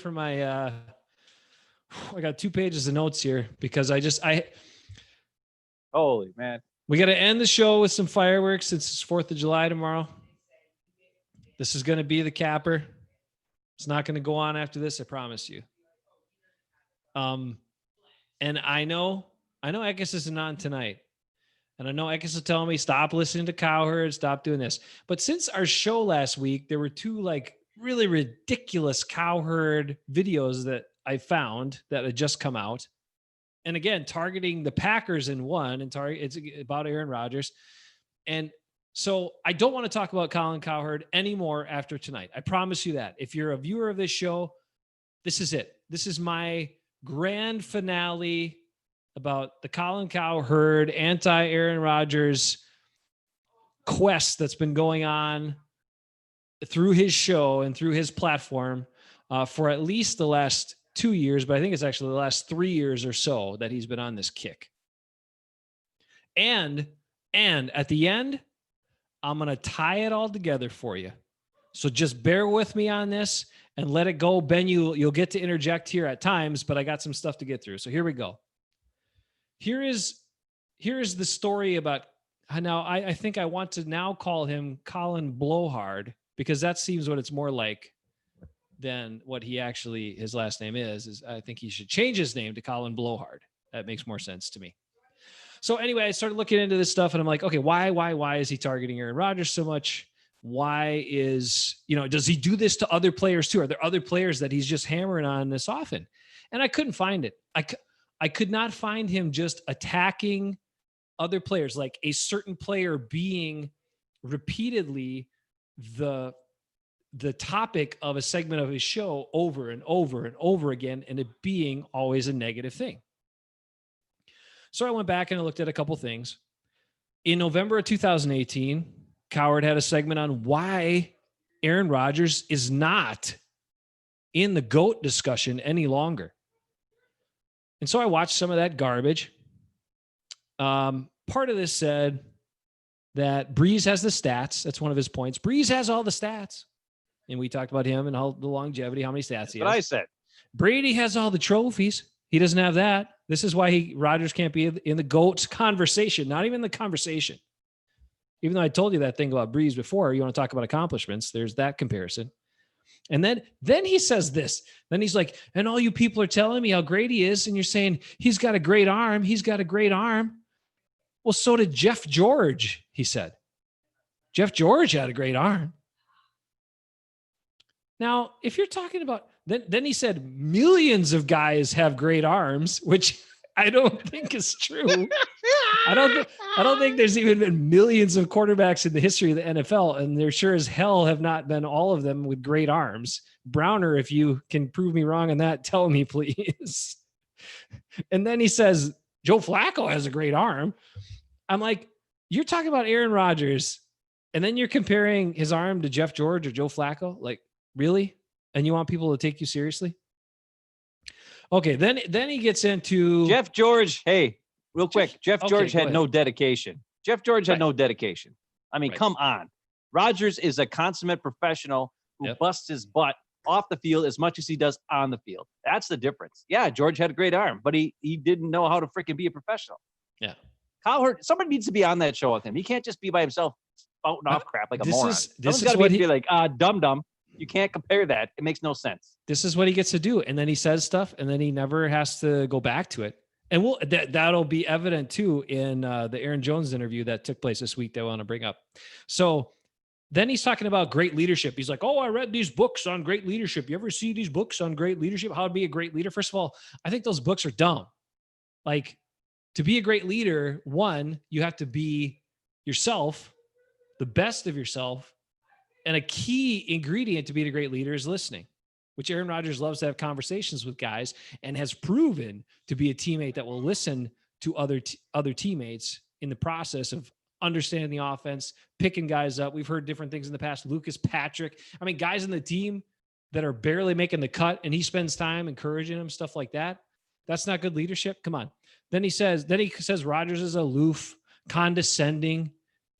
for my I got 2 pages of notes here because holy man, we got to end the show with some fireworks since it's 4th of July tomorrow. This is going to be the capper. It's not going to go on after this, I promise you. And I know Ekis isn't on tonight. And I know Ekis is telling me, stop listening to Cowherd, stop doing this. But since our show last week, there were 2 like really ridiculous Cowherd videos that I found that had just come out. And again, targeting the Packers in one, and it's about Aaron Rodgers. And so I don't want to talk about Colin Cowherd anymore after tonight. I promise you that. If you're a viewer of this show, this is it. This is my grand finale about the Colin Cowherd anti-Aaron Rodgers quest that's been going on through his show and through his platform for at least the last 2 years, but I think it's actually the last 3 years or so that he's been on this kick. And at the end, I'm going to tie it all together for you. So just bear with me on this and let it go. Ben, you'll get to interject here at times, but I got some stuff to get through. So here we go. Here is the story about now. I think I want to now call him Colin Blowhard because that seems what it's more like than what his last name is I think he should change his name to Colin Blowhard. That makes more sense to me. So anyway, I started looking into this stuff and I'm like, okay, why is he targeting Aaron Rodgers so much? Why does he do this to other players too? Are there other players that he's just hammering on this often? And I couldn't find it. I could not find him just attacking other players, like a certain player being repeatedly the topic of a segment of his show over and over and over again, and it being always a negative thing. So I went back and I looked at a couple things. In November of 2018, Cowherd had a segment on why Aaron Rodgers is not in the GOAT discussion any longer. And so I watched some of that garbage. Part of this said that Brees has the stats. That's one of his points. Brees has all the stats. And we talked about him and all the longevity, how many stats he has. What I said. Brady has all the trophies. He doesn't have that. This is why Rodgers can't be in the GOAT's conversation, not even the conversation. Even though I told you that thing about Brees before, you want to talk about accomplishments, there's that comparison. And then he says this. Then he's like, and all you people are telling me how great he is, and you're saying he's got a great arm. He's got a great arm. Well, so did Jeff George, he said. Jeff George had a great arm. Now, if you're talking about, then he said millions of guys have great arms, which I don't think is true. I don't think there's even been millions of quarterbacks in the history of the NFL, and there sure as hell have not been all of them with great arms. Browner, if you can prove me wrong on that, tell me, please. And then he says, Joe Flacco has a great arm. I'm like, you're talking about Aaron Rodgers, and then you're comparing his arm to Jeff George or Joe Flacco? Like, really? And you want people to take you seriously? Okay, then he gets into Jeff George. Hey, real quick. Jeff George had no dedication. Jeff George had no dedication. I mean, come on. Rodgers is a consummate professional who busts his butt off the field as much as he does on the field. That's the difference. Yeah, George had a great arm, but he didn't know how to freaking be a professional. Yeah. Cowherd, somebody needs to be on that show with him. He can't just be by himself spouting off crap like a moron. This is what be like, dum-dum. You can't compare that. It makes no sense. This is what he gets to do. And then he says stuff, and then he never has to go back to it. And that'll be evident, too, in the Aaron Jones interview that took place this week that I want to bring up. So then he's talking about great leadership. He's like, I read these books on great leadership. You ever see these books on great leadership? How to be a great leader? First of all, I think those books are dumb. Like, to be a great leader, one, you have to be yourself, the best of yourself. And a key ingredient to being a great leader is listening, which Aaron Rodgers loves to have conversations with guys and has proven to be a teammate that will listen to other teammates in the process of understanding the offense, picking guys up. We've heard different things in the past. Lucas Patrick. I mean, guys in the team that are barely making the cut, and he spends time encouraging them, stuff like that. That's not good leadership. Come on. Then he says Rodgers is aloof, condescending,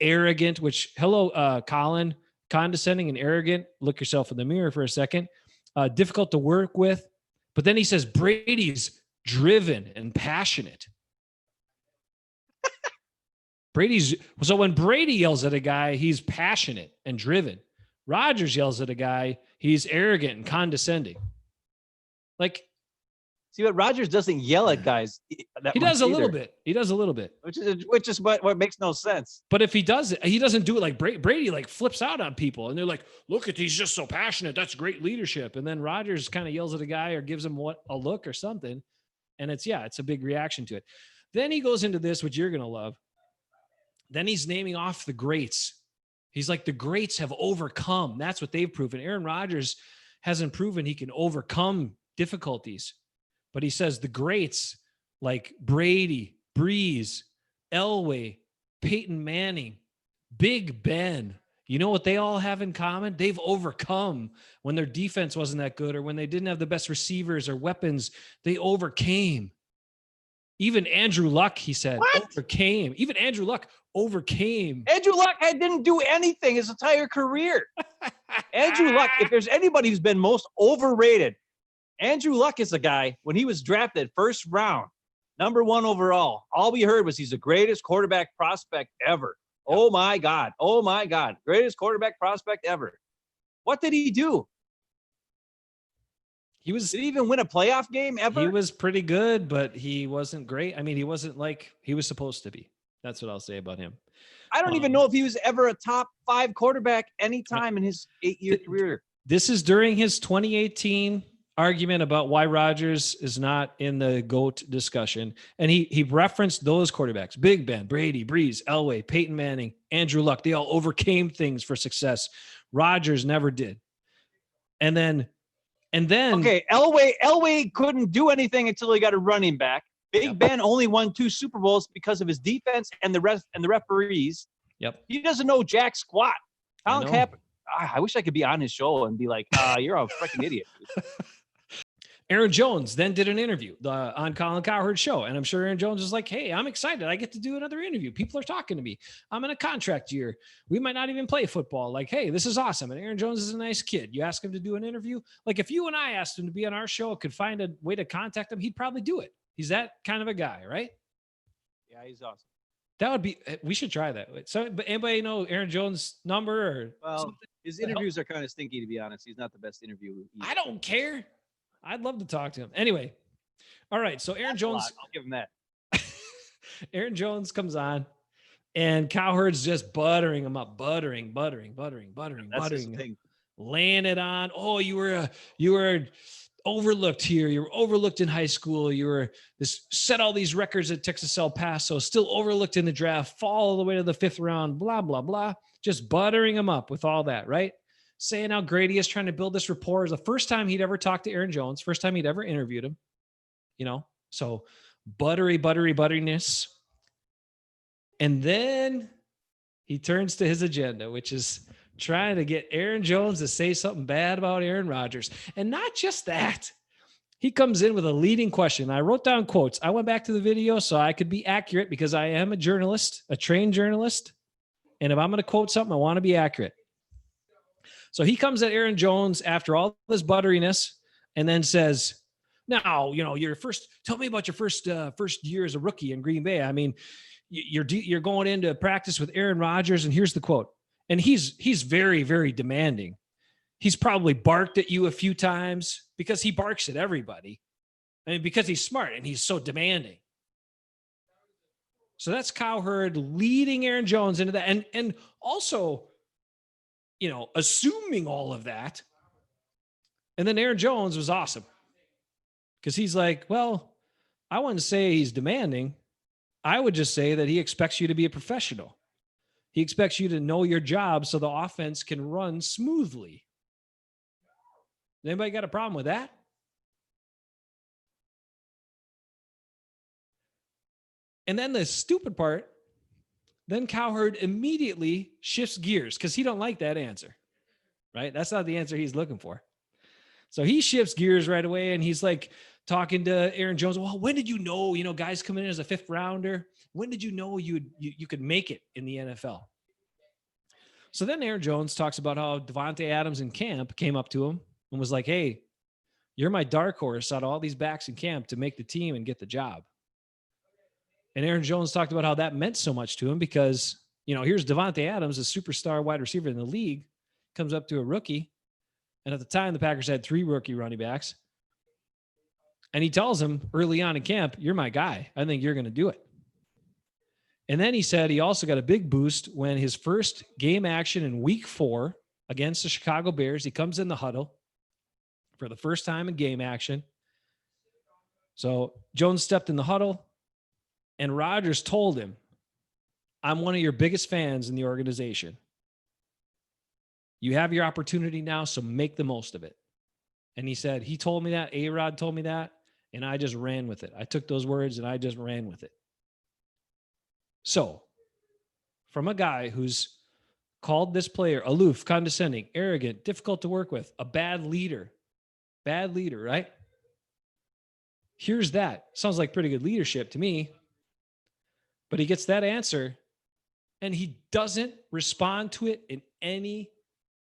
arrogant, which, hello, Colin. Condescending and arrogant. Look yourself in the mirror for a second. difficult to work with. But then he says Brady's driven and passionate. So when Brady yells at a guy, he's passionate and driven. Rodgers yells at a guy, he's arrogant and condescending. Like, see, but Rodgers doesn't yell at guys. He does a little bit. He does a little bit, which is what makes no sense. But if he does it, he doesn't do it like Brady. Like flips out on people, and they're like, "Look at he's just so passionate. That's great leadership." And then Rodgers kind of yells at a guy or gives him a look or something, and it's a big reaction to it. Then he goes into this, which you're gonna love. Then he's naming off the greats. He's like, the greats have overcome. That's what they've proven. Aaron Rodgers hasn't proven he can overcome difficulties. But he says the greats like Brady, Brees, Elway, Peyton Manning, Big Ben, you know what they all have in common? They've overcome when their defense wasn't that good or when they didn't have the best receivers or weapons. They overcame. Even Andrew Luck, he said, overcame. Even Andrew Luck overcame. Andrew Luck didn't do anything his entire career. Andrew Luck, if there's anybody who's been most overrated, Andrew Luck is a guy, when he was drafted first round, number 1 overall, all we heard was he's the greatest quarterback prospect ever. Oh, my God. Oh, my God. Greatest quarterback prospect ever. What did he do? Did he even win a playoff game ever? He was pretty good, but he wasn't great. I mean, he wasn't like he was supposed to be. That's what I'll say about him. I don't even know if he was ever a top 5 quarterback anytime in his 8-year career. This is during his 2018 argument about why Rodgers is not in the GOAT discussion. And he referenced those quarterbacks: Big Ben, Brady, Brees, Elway, Peyton Manning, Andrew Luck. They all overcame things for success. Rodgers never did. And then okay, Elway couldn't do anything until he got a running back. Big Ben only won 2 Super Bowls because of his defense and the referees. Yep. He doesn't know jack squat. Colin Cowherd, I wish I could be on his show and be like, you're a freaking idiot. Aaron Jones then did an interview on Colin Cowherd's show. And I'm sure Aaron Jones is like, hey, I'm excited. I get to do another interview. People are talking to me. I'm in a contract year. We might not even play football. Like, hey, this is awesome. And Aaron Jones is a nice kid. You ask him to do an interview. Like if you and I asked him to be on our show, could find a way to contact him, he'd probably do it. He's that kind of a guy, right? Yeah, he's awesome. That would be, we should try that. So, but anybody know Aaron Jones' number or? Well, something? His interviews are kind of stinky, to be honest. He's not the best interviewer. I don't care. I'd love to talk to him. Anyway. All right. So Aaron Jones, I'll give him that. Aaron Jones comes on and Cowherd's just buttering him up, buttering, laying it on. Oh, you were overlooked here. You were overlooked in high school. You were set all these records at Texas El Paso, still overlooked in the draft, fall all the way to the 5th round, blah, blah, blah. Just buttering him up with all that, right? Saying how great he is, trying to build this rapport. It was the first time he'd ever talked to Aaron Jones, first time he'd ever interviewed him, so butteriness. And then he turns to his agenda, which is trying to get Aaron Jones to say something bad about Aaron Rodgers. And not just that, he comes in with a leading question. I wrote down quotes. I went back to the video so I could be accurate because I am a journalist, a trained journalist. And if I'm going to quote something, I want to be accurate. So he comes at Aaron Jones after all this butteriness and then says, now, tell me about your first year as a rookie in Green Bay. I mean, you're going into practice with Aaron Rodgers, and here's the quote. And he's very, very demanding. He's probably barked at you a few times because he barks at everybody. I mean, because he's smart and he's so demanding. So that's Cowherd leading Aaron Jones into that. And also, assuming all of that. And then Aaron Jones was awesome because he's like, well, I wouldn't say he's demanding. I would just say that he expects you to be a professional. He expects you to know your job so the offense can run smoothly. Anybody got a problem with that? And then the stupid part, then Cowherd immediately shifts gears because he don't like that answer, right? That's not the answer he's looking for. So he shifts gears right away, and he's like talking to Aaron Jones. Well, when did you know, guys coming in as a 5th rounder, when did you know you could make it in the NFL? So then Aaron Jones talks about how Devontae Adams in camp came up to him and was like, hey, you're my dark horse out of all these backs in camp to make the team and get the job. And Aaron Jones talked about how that meant so much to him because, here's Devontae Adams, a superstar wide receiver in the league, comes up to a rookie. And at the time, the Packers had 3 rookie running backs. And he tells him early on in camp, you're my guy. I think you're going to do it. And then he said he also got a big boost when his first game action in week 4 against the Chicago Bears, he comes in the huddle for the first time in game action. So Jones stepped in the huddle, and Rodgers told him, I'm one of your biggest fans in the organization. You have your opportunity now, so make the most of it. And he said, he told me that, A-Rod told me that, and I just ran with it. I took those words and I just ran with it. So, from a guy who's called this player aloof, condescending, arrogant, difficult to work with, a bad leader, right? Here's that. Sounds like pretty good leadership to me. But he gets that answer, and he doesn't respond to it in any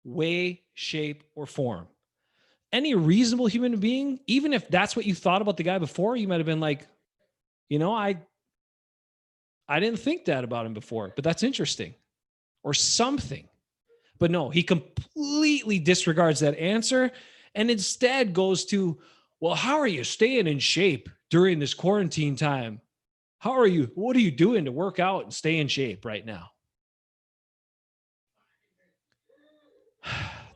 way, shape, or form. Any reasonable human being, even if that's what you thought about the guy before, you might have been like, I didn't think that about him before, but that's interesting or something. But no, he completely disregards that answer and instead goes to, well, how are you staying in shape during this quarantine time? What are you doing to work out and stay in shape right now?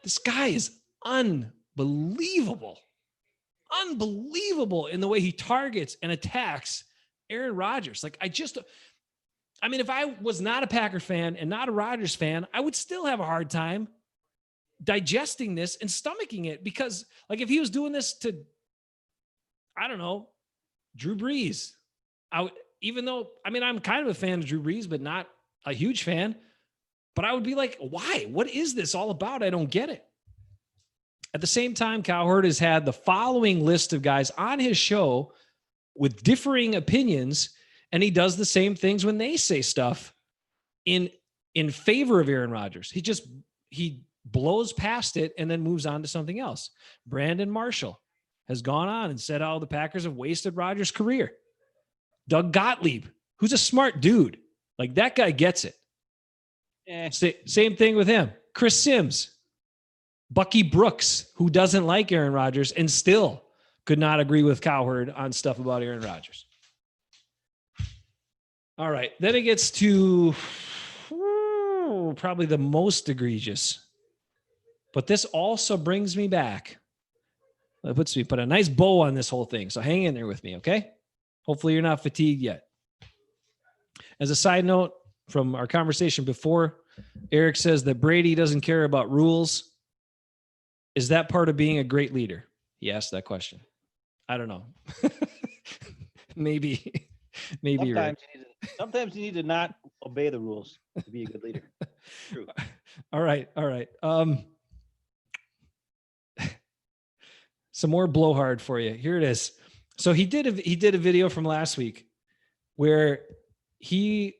This guy is unbelievable in the way he targets and attacks Aaron Rodgers. If I was not a Packer fan and not a Rodgers fan, I would still have a hard time digesting this and stomaching it because, if he was doing this to, I don't know, Drew Brees, I'm kind of a fan of Drew Brees, but not a huge fan. But I would be like, why? What is this all about? I don't get it. At the same time, Cowherd has had the following list of guys on his show with differing opinions, and he does the same things when they say stuff in favor of Aaron Rodgers. He blows past it and then moves on to something else. Brandon Marshall has gone on and said how the Packers have wasted Rodgers' career. Doug Gottlieb, who's a smart dude. That guy gets it. Same thing with him. Chris Sims, Bucky Brooks, who doesn't like Aaron Rodgers and still could not agree with Cowherd on stuff about Aaron Rodgers. All right. Then it gets to probably the most egregious. But this also brings me back. Let's put a nice bow on this whole thing. So hang in there with me, okay? Hopefully you're not fatigued yet. As a side note from our conversation before, Eric says that Brady doesn't care about rules. Is that part of being a great leader? He asked that question. I don't know. Maybe you're right. Sometimes you need to not obey the rules to be a good leader. True. All right. Some more blowhard for you. Here it is. So he did a video from last week where he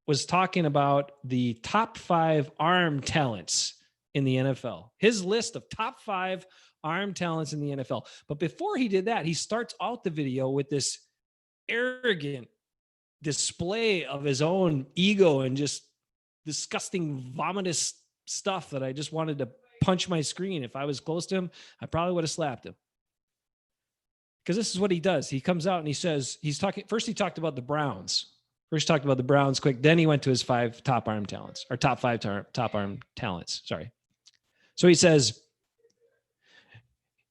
was talking about the top 5 arm talents in the NFL. His list of top 5 arm talents in the NFL. But before he did that, he starts out the video with this arrogant display of his own ego and just disgusting, vomitous stuff that I just wanted to punch my screen. If I was close to him, I probably would have slapped him. Because this is what he does. He comes out and he says, he talked about the Browns. First talked about the Browns quick. Then he went to his 5 top arm talents, or top 5 top arm talents. Sorry. So he says,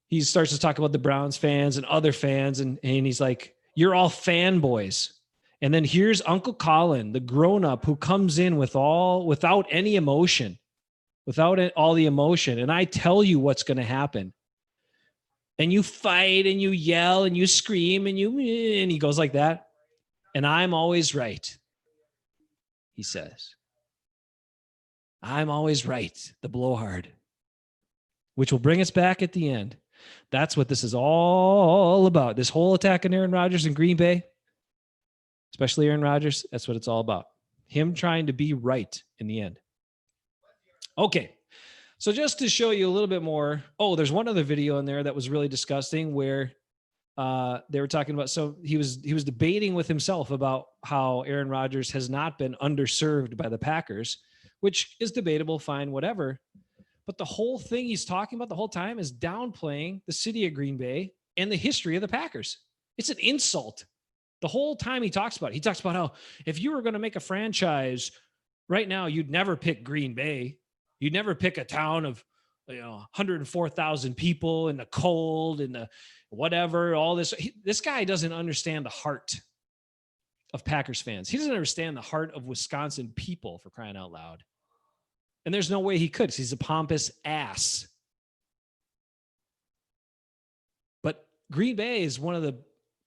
he starts to talk about the Browns fans and other fans. And he's like, you're all fanboys. And then here's Uncle Colin, the grown-up who comes in without any emotion, without all the emotion. And I tell you what's going to happen. And you fight and you yell and you scream and he goes like that. And I'm always right, he says. I'm always right, the blowhard, which will bring us back at the end. That's what this is all about. This whole attack on Aaron Rodgers in Green Bay, especially Aaron Rodgers, that's what it's all about. Him trying to be right in the end. Okay, So just to show you a little bit more, there's one other video in there that was really disgusting where they were talking about, so he was debating with himself about how Aaron Rodgers has not been underserved by the Packers, which is debatable, fine, whatever. But the whole thing he's talking about the whole time is downplaying the city of Green Bay and the history of the Packers. It's an insult. The whole time he talks about how if you were going to make a franchise right now, you'd never pick Green Bay. You'd never pick a town of 104,000 people in the cold and the whatever, all this. This guy doesn't understand the heart of Packers fans. He doesn't understand the heart of Wisconsin people, for crying out loud. And there's no way he could, because he's a pompous ass. But Green Bay is one of the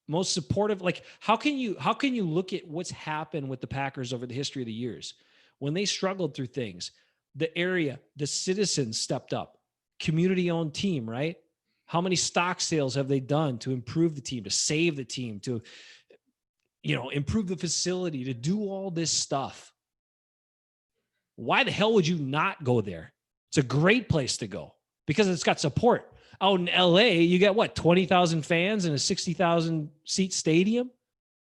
most supportive. Like, how can you look at what's happened with the Packers over the history of the years? When they struggled through things, the area, the citizens stepped up, community-owned team, right? How many stock sales have they done to improve the team, to save the team, to, improve the facility, to do all this stuff? Why the hell would you not go there? It's a great place to go because it's got support. Out in LA, you get what, 20,000 fans in a 60,000 seat stadium?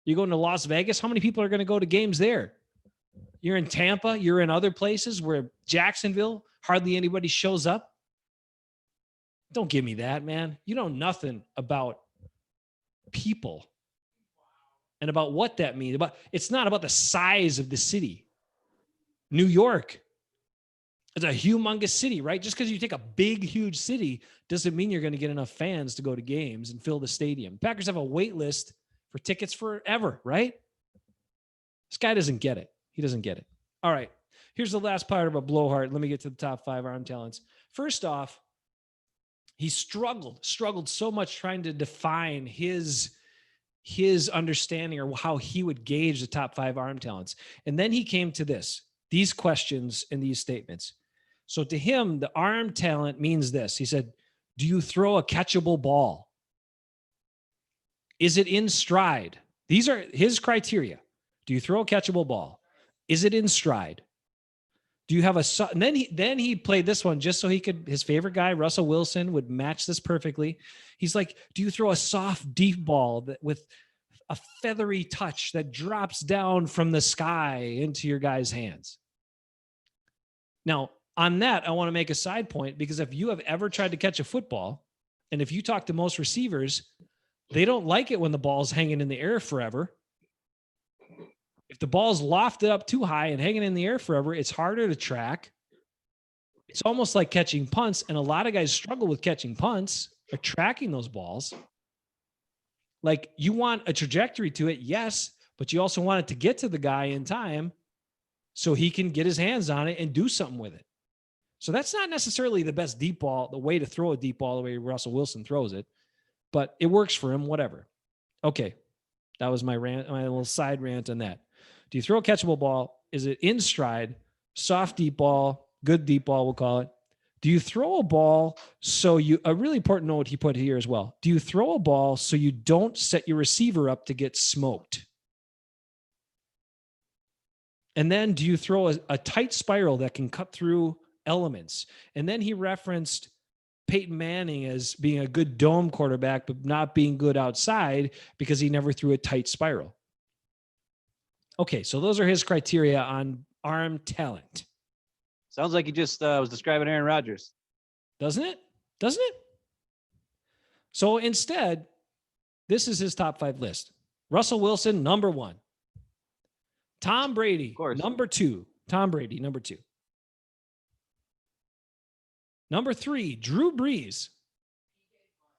You go into Las Vegas, how many people are going to go to games there? You're in Tampa, you're in other places where Jacksonville, hardly anybody shows up. Don't give me that, man. You know nothing about people and about what that means. It's not about the size of the city. New York is a humongous city, right? Just because you take a big, huge city doesn't mean you're going to get enough fans to go to games and fill the stadium. Packers have a wait list for tickets forever, right? This guy doesn't get it. He doesn't get it. All right. Here's the last part about Blowhard. Let me get to the top 5 arm talents. First off, he struggled so much trying to define his understanding or how he would gauge the top 5 arm talents. And then he came to these questions and these statements. So to him, the arm talent means this. He said, do you throw a catchable ball? Is it in stride? These are his criteria. Do you throw a catchable ball? Is it in stride? Do you have and then he played this one just so he could, his favorite guy, Russell Wilson, would match this perfectly. He's like, do you throw a soft, deep ball with a feathery touch that drops down from the sky into your guy's hands? Now, on that, I want to make a side point, because if you have ever tried to catch a football, and if you talk to most receivers, they don't like it when the ball's hanging in the air forever. If the ball's lofted up too high and hanging in the air forever, it's harder to track. It's almost like catching punts, and a lot of guys struggle with catching punts or tracking those balls. Like, you want a trajectory to it, yes, but you also want it to get to the guy in time so he can get his hands on it and do something with it. So that's not necessarily the best deep ball, the way to throw a deep ball the way Russell Wilson throws it, but it works for him, whatever. Okay, that was my rant, my little side rant on that. Do you throw a catchable ball? Is it in stride, soft deep ball, good deep ball, we'll call it? Do you throw a ball a really important note he put here as well. Do you throw a ball so you don't set your receiver up to get smoked? And then do you throw a tight spiral that can cut through elements? And then he referenced Peyton Manning as being a good dome quarterback, but not being good outside because he never threw a tight spiral. Okay, so those are his criteria on arm talent. Sounds like he just was describing Aaron Rodgers. Doesn't it? So instead, this is his top 5 list. Russell Wilson, number 1. Tom Brady, number 2. Tom Brady, number 2. Number 3, Drew Brees.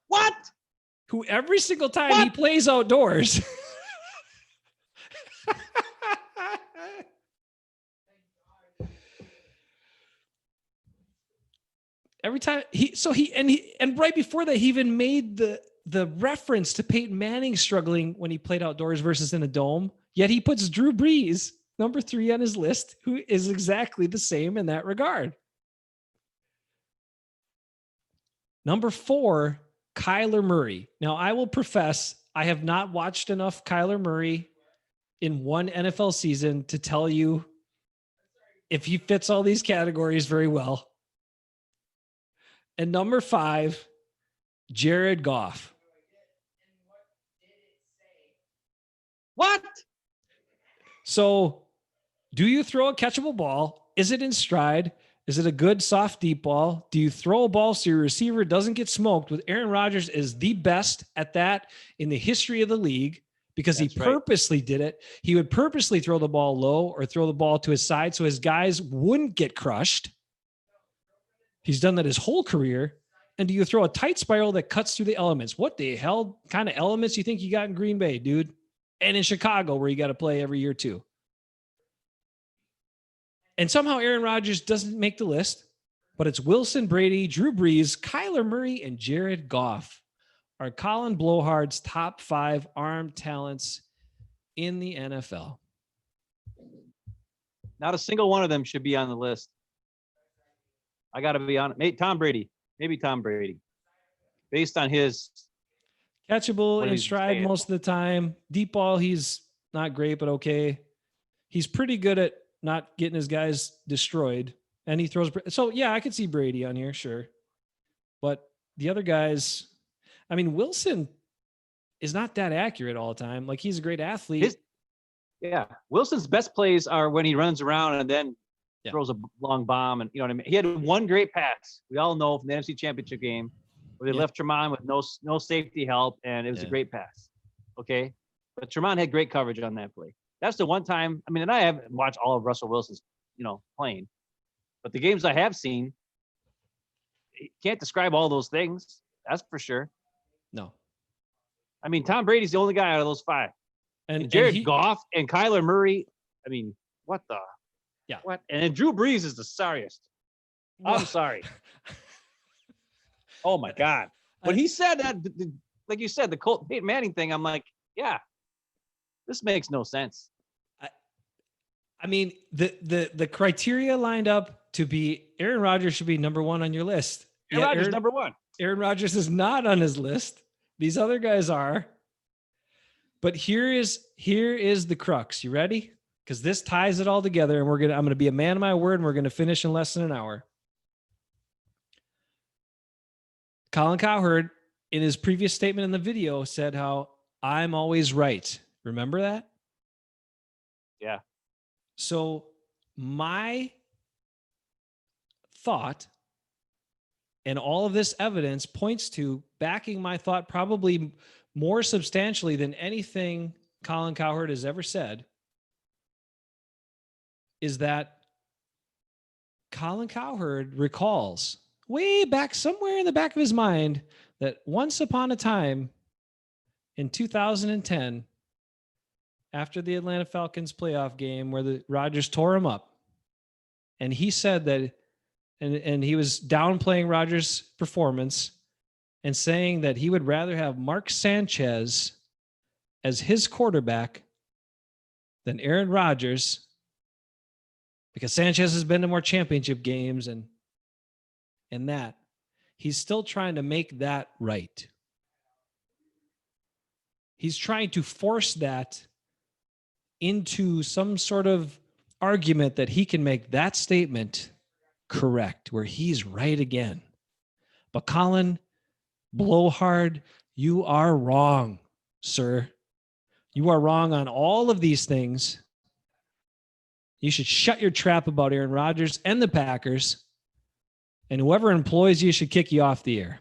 What? Who every single time he plays outdoors. Every time and right before that, he even made the reference to Peyton Manning struggling when he played outdoors versus in a dome. Yet he puts Drew Brees, number 3 on his list, who is exactly the same in that regard. Number 4, Kyler Murray. Now, I will profess I have not watched enough Kyler Murray in one NFL season to tell you if he fits all these categories very well. And number 5, Jared Goff. What? So, do you throw a catchable ball? Is it in stride? Is it a good soft deep ball? Do you throw a ball so your receiver doesn't get smoked? With Aaron Rodgers is the best at that in the history of the league because he purposely did it. He would purposely throw the ball low or throw the ball to his side so his guys wouldn't get crushed. He's done that his whole career. And do you throw a tight spiral that cuts through the elements? What the hell kind of elements you think you got in Green Bay, dude? And in Chicago, where you got to play every year too. And somehow Aaron Rodgers doesn't make the list, but it's Wilson, Brady, Drew Brees, Kyler Murray, and Jared Goff are Colin Blowhard's top 5 arm talents in the NFL. Not a single one of them should be on the list. I got to be honest. Maybe Tom Brady. Based on his catchable in stride most of the time. Deep ball, he's not great, but okay. He's pretty good at not getting his guys destroyed. And he throws. So, yeah, I could see Brady on here, sure. But the other guys, I mean, Wilson is not that accurate all the time. Like, he's a great athlete. Wilson's best plays are when he runs around and then throws a long bomb. And you know what I mean? He had one great pass. We all know from the NFC Championship game where they left Tremont with no safety help, and it was a great pass. Okay? But Tremont had great coverage on that play. That's the one time. I mean, and I haven't watched all of Russell Wilson's, playing, but the games I have seen, can't describe all those things. That's for sure. No. I mean, Tom Brady's the only guy out of those 5. And Jared Goff and Kyler Murray. I mean, what the? Yeah. What? And then Drew Brees is the sorriest. I'm sorry. Oh my God. When he said that, like you said, the Colt Peyton Manning thing, I'm like, yeah, this makes no sense. I mean, the criteria lined up to be Aaron Rodgers should be number 1 on your list. Aaron Rodgers number 1. Aaron Rodgers is not on his list. These other guys are. But here is the crux. You ready? Because this ties it all together, and I'm gonna be a man of my word, and we're gonna finish in less than an hour. Colin Cowherd, in his previous statement in the video, said how I'm always right. Remember that? Yeah. So my thought and all of this evidence points to backing my thought probably more substantially than anything Colin Cowherd has ever said, is that Colin Cowherd recalls way back somewhere in the back of his mind that once upon a time in 2010, after the Atlanta Falcons playoff game where the Rodgers tore him up, and he said that, and he was downplaying Rodgers' performance and saying that he would rather have Mark Sanchez as his quarterback than Aaron Rodgers, because Sanchez has been to more championship games and that. He's still trying to make that right. He's trying to force that into some sort of argument that he can make that statement correct, where he's right again. But Colin Blowhard, you are wrong, sir. You are wrong on all of these things. You should shut your trap about Aaron Rodgers and the Packers, and whoever employs you should kick you off the air.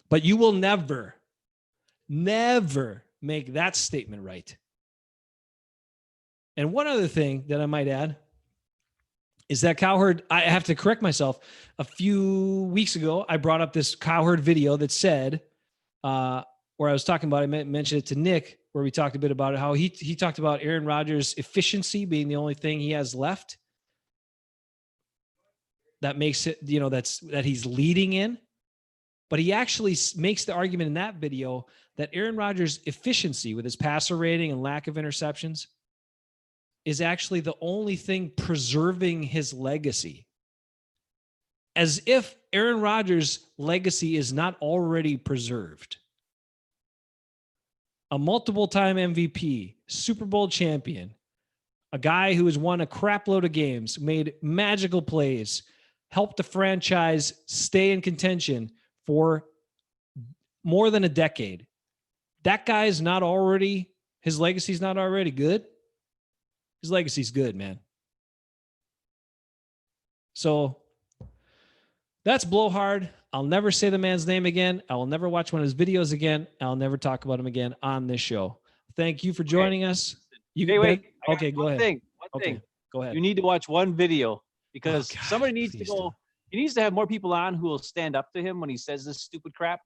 But you will never make that statement right. And one other thing that I might add is that Cowherd, I have to correct myself. A few weeks ago, I brought up this Cowherd video that said, where I was talking about, I mentioned it to Nick, where we talked a bit about it, how he talked about Aaron Rodgers' efficiency being the only thing he has left that makes it, that he's leading in. But he actually makes the argument in that video that Aaron Rodgers' efficiency with his passer rating and lack of interceptions is actually the only thing preserving his legacy. As if Aaron Rodgers' legacy is not already preserved. A multiple-time MVP, Super Bowl champion, a guy who has won a crap load of games, made magical plays, helped the franchise stay in contention for more than a decade. That guy's not already, his legacy's not already good. His legacy's good, man. So that's Blowhard. I'll never say the man's name again. I will never watch one of his videos again. I'll never talk about him again on this show. Thank you for joining us. Wait. Okay, go ahead. One thing. Go ahead. You need to watch one video because somebody needs to go. He needs to have more people on who will stand up to him when he says this stupid crap.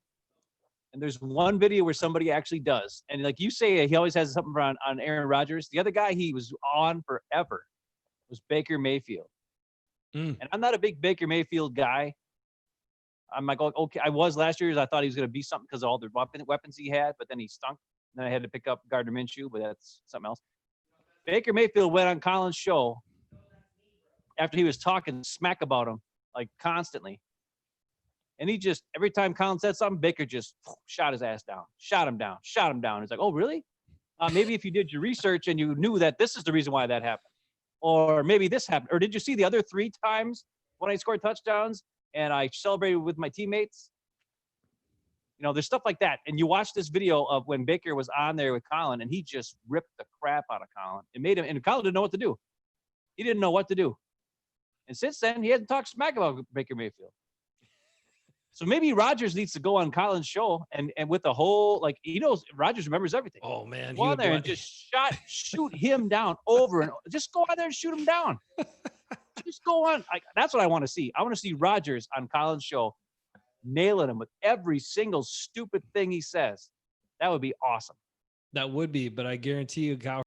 And there's one video where somebody actually does. And like you say, he always has something on Aaron Rodgers. The other guy he was on forever was Baker Mayfield. And I'm not a big Baker Mayfield guy. I'm like, okay, I was last year. I thought he was going to be something because of all the weapons he had, but then he stunk. And then I had to pick up Gardner Minshew, but that's something else. Baker Mayfield went on Colin's show after he was talking smack about him, like constantly. And he just, every time Colin said something, Baker just shot his ass down, shot him down. He's like, oh, really? Maybe if you did your research and you knew that this is the reason why that happened. Or maybe this happened. Or did you see the other 3 times when I scored touchdowns and I celebrated with my teammates? You know, there's stuff like that. And you watch this video of when Baker was on there with Colin and he just ripped the crap out of Colin. It made him, and Colin didn't know what to do. He didn't know what to do. And since then, he hasn't talked smack about Baker Mayfield. So maybe Rodgers needs to go on Colin's show and with the whole, like, he knows Rodgers remembers everything. Oh, man. Go on there and just shoot him down over and over. Just go out there and shoot him down. Just go on. That's what I want to see. I want to see Rodgers on Colin's show nailing him with every single stupid thing he says. That would be awesome. That would be, but I guarantee you, Cowherd